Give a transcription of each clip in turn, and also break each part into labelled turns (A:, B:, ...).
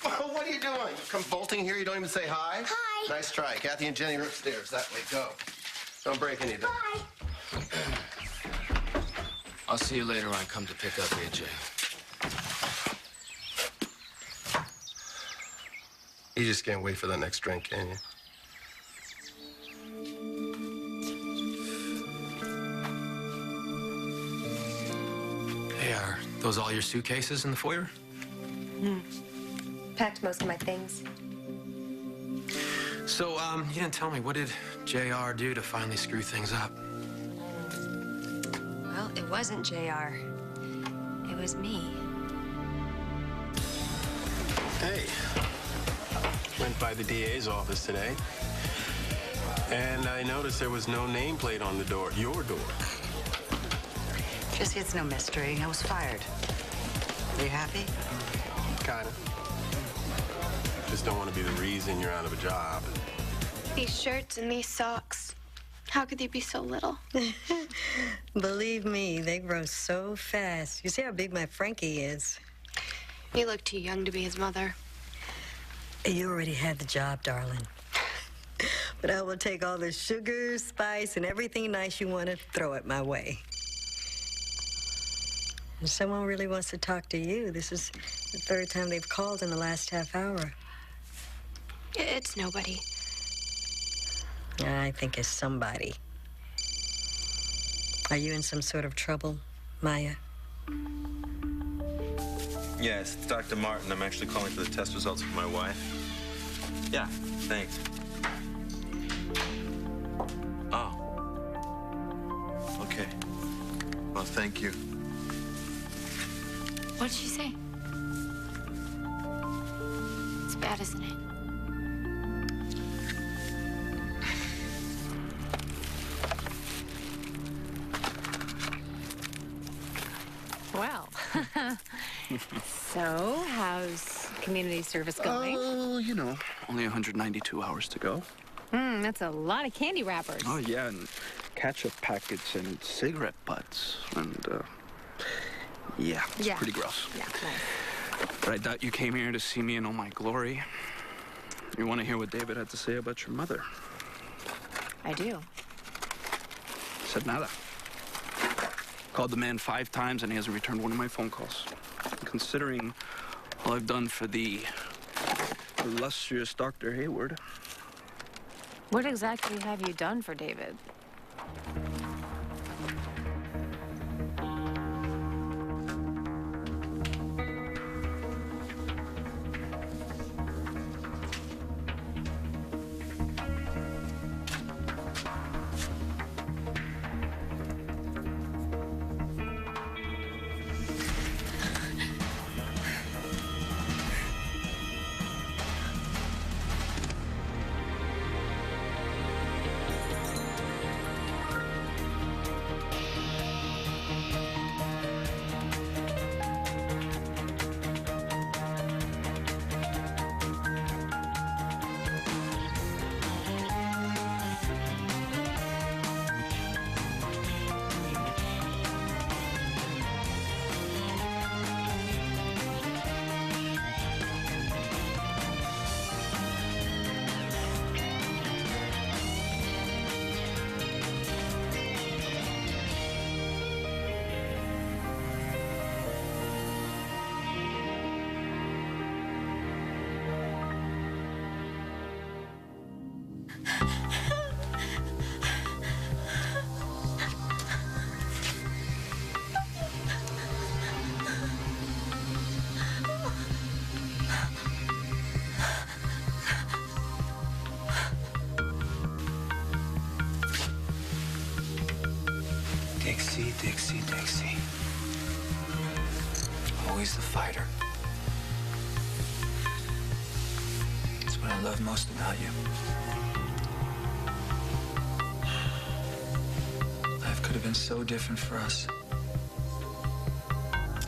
A: What are you doing? You come bolting here, you don't even say hi?
B: Hi.
A: Nice try. Kathy and Jenny are upstairs. That way, go. Don't break anything.
B: Bye.
C: I'll see you later when I come to pick up AJ.
A: You just can't wait for that next drink, can you?
C: Hey, are those all your suitcases in the foyer?
B: Packed most of my things.
C: So, you didn't tell me, what did JR do to finally screw things up?
B: Well, it wasn't JR. It was me.
D: Hey, went by the DA's office today, and I noticed there was no nameplate on the door, your door.
E: Jesse, it's no mystery. I was fired. Are you happy?
D: Kinda. Just don't want to be the reason you're out of a job.
F: These shirts and these socks, how could they be so little?
E: Believe me, they grow so fast. You see how big my Frankie is.
F: You look too young to be his mother.
E: You already had the job, darling. But I will take all the sugar, spice, and everything nice you want to throw it my way. If someone really wants to talk to you, this is the third time they've called in the last half hour.
F: It's nobody.
E: I think it's somebody. Are you in some sort of trouble, Maya?
G: Yes, it's Dr. Martin. I'm actually calling for the test results for my wife. Yeah, thanks. Oh. Okay. Well, thank you.
F: What did she say? It's bad, isn't it?
H: Well, so how's community service going?
I: Oh, you know, only 192 hours to go.
H: That's a lot of candy wrappers.
I: Oh, yeah, and ketchup packets and cigarette butts. And, yeah, it's pretty gross.
H: Yeah, nice.
I: But I doubt you came here to see me in all my glory. You want to hear what David had to say about your mother?
H: I do.
I: Said nada. Called the man 5 times, and he hasn't returned one of my phone calls. Considering all I've done for the illustrious Dr. Hayward.
H: What exactly have you done for David?
C: Dixie, Dixie, Dixie. Always the fighter. That's what I love most about you. Life could have been so different for us.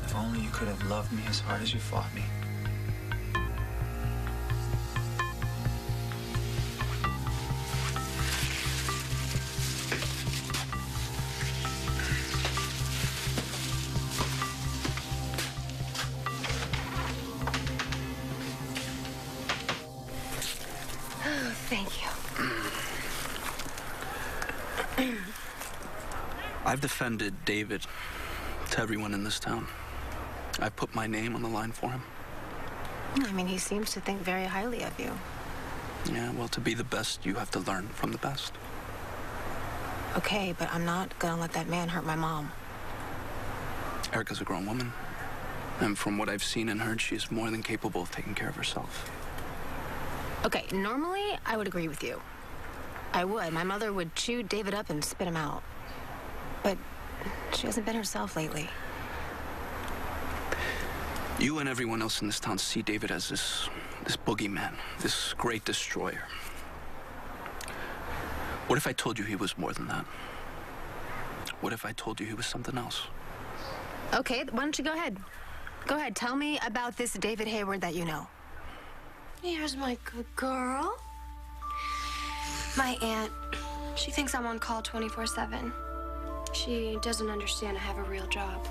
C: If only you could have loved me as hard as you fought me.
B: Thank you.
I: I've defended David to everyone in this town. I've put my name on the line for him.
H: I mean, he seems to think very highly of you.
I: Yeah, well, to be the best, you have to learn from the best.
H: Okay, but I'm not gonna let that man hurt my mom.
I: Erica's a grown woman. And from what I've seen and heard, she's more than capable of taking care of herself.
H: Okay, normally I would agree with you. I would. My mother would chew David up and spit him out. But she hasn't been herself lately.
I: You and everyone else in this town see David as this boogeyman, this great destroyer. What if I told you he was more than that? What if I told you he was something else?
H: Okay, why don't you go ahead? Go ahead, tell me about this David Hayward that you know.
F: Here's my good girl. My aunt, she thinks I'm on call 24/7. She doesn't understand I have a real job.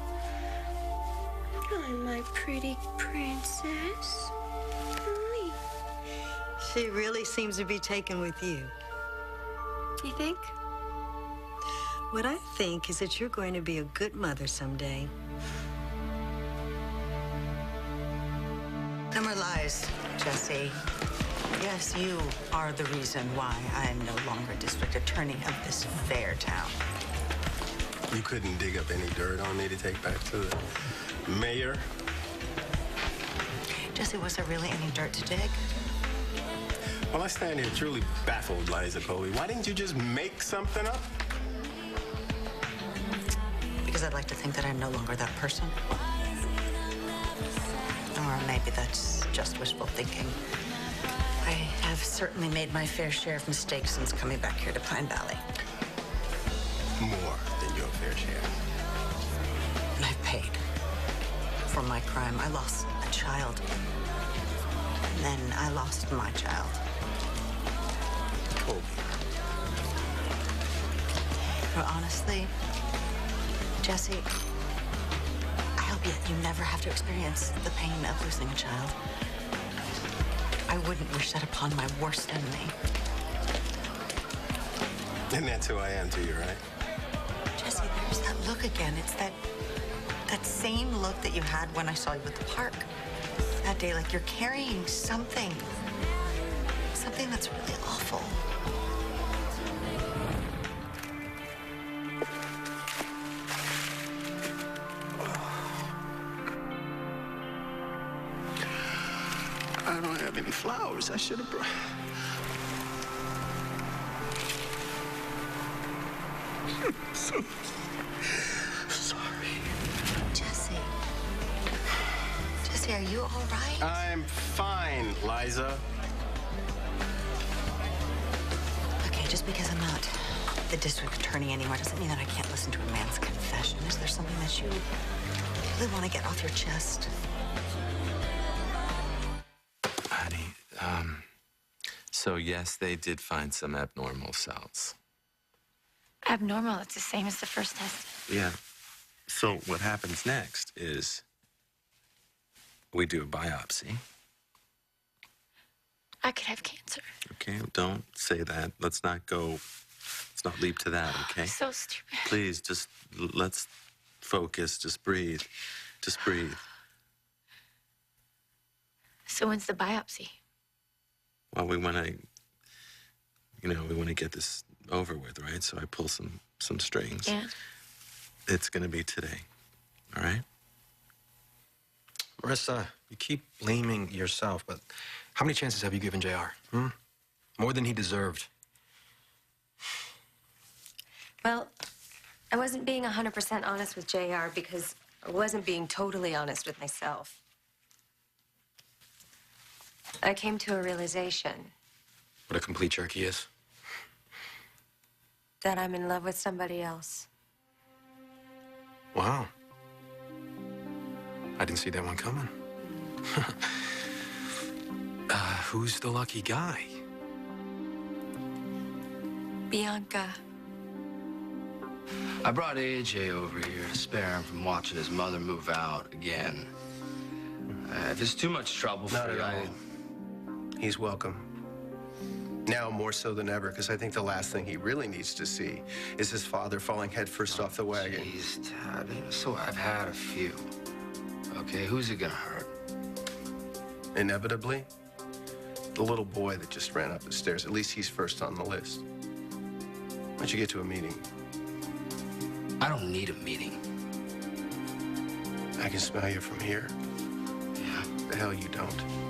F: I'm my pretty princess. Mommy.
E: She really seems to be taken with you.
F: You think?
E: What I think is that you're going to be a good mother someday.
J: No more lies, Jesse. Yes, you are the reason why I am no longer district attorney of this fair town.
D: You couldn't dig up any dirt on me to take back to the mayor?
J: Jesse, was there really any dirt to dig?
D: Well, I stand here truly baffled, Liza Coley. Why didn't you just make something up?
J: Because I'd like to think that I'm no longer that person. Or maybe that's just wishful thinking. I have certainly made my fair share of mistakes since coming back here to Pine Valley.
D: More than your fair share.
J: And I've paid for my crime. I lost a child. And then I lost my child.
D: Colby.
J: But honestly, Jesse, I hope you never have to experience the pain of losing a child. I wouldn't wish that upon my worst enemy.
D: And that's who I am to you, right?
J: Jesse, there's that look again. It's that same look that you had when I saw you at the park. That day, like you're carrying something. Something that's really awful.
D: I don't have any flowers. I should have brought... So sorry.
J: Jesse. Jesse, are you all right?
D: I'm fine, Liza.
J: Okay, just because I'm not the district attorney anymore doesn't mean that I can't listen to a man's confession. Is there something that you really want to get off your chest?
G: Honey, so yes, they did find some abnormal cells.
B: Abnormal, it's the same as the first test.
G: Yeah. So what happens next is we do a biopsy.
B: I could have cancer.
G: Okay, don't say that. Let's not leap to that, okay?
B: So stupid.
G: Please, just let's focus. Just breathe. Just breathe.
B: So when's the biopsy?
G: Well, we want to get this over with, right? So I pull some strings.
B: Yeah.
G: It's going to be today, all right?
C: Marissa, you keep blaming yourself, but how many chances have you given JR? More than he deserved.
B: Well, I wasn't being 100% honest with JR because I wasn't being totally honest with myself. I came to a realization
C: What a complete jerk he is.
B: that I'm in love with somebody else.
C: Wow. I didn't see that one coming. Who's the lucky guy?
B: Bianca.
A: I brought AJ over here to spare him from watching his mother move out again. If it's too much trouble
K: Not
A: for you,
K: at all. He's welcome.
D: Now more so than ever, because I think the last thing he really needs to see is his father falling headfirst off the wagon.
A: Jeez, Dad. So I've had a few. Okay, who's it gonna hurt?
D: Inevitably, the little boy that just ran up the stairs. At least he's first on the list. Why don't you get to a meeting?
A: I don't need a meeting.
D: I can smell you from here.
A: Yeah.
D: The hell you don't.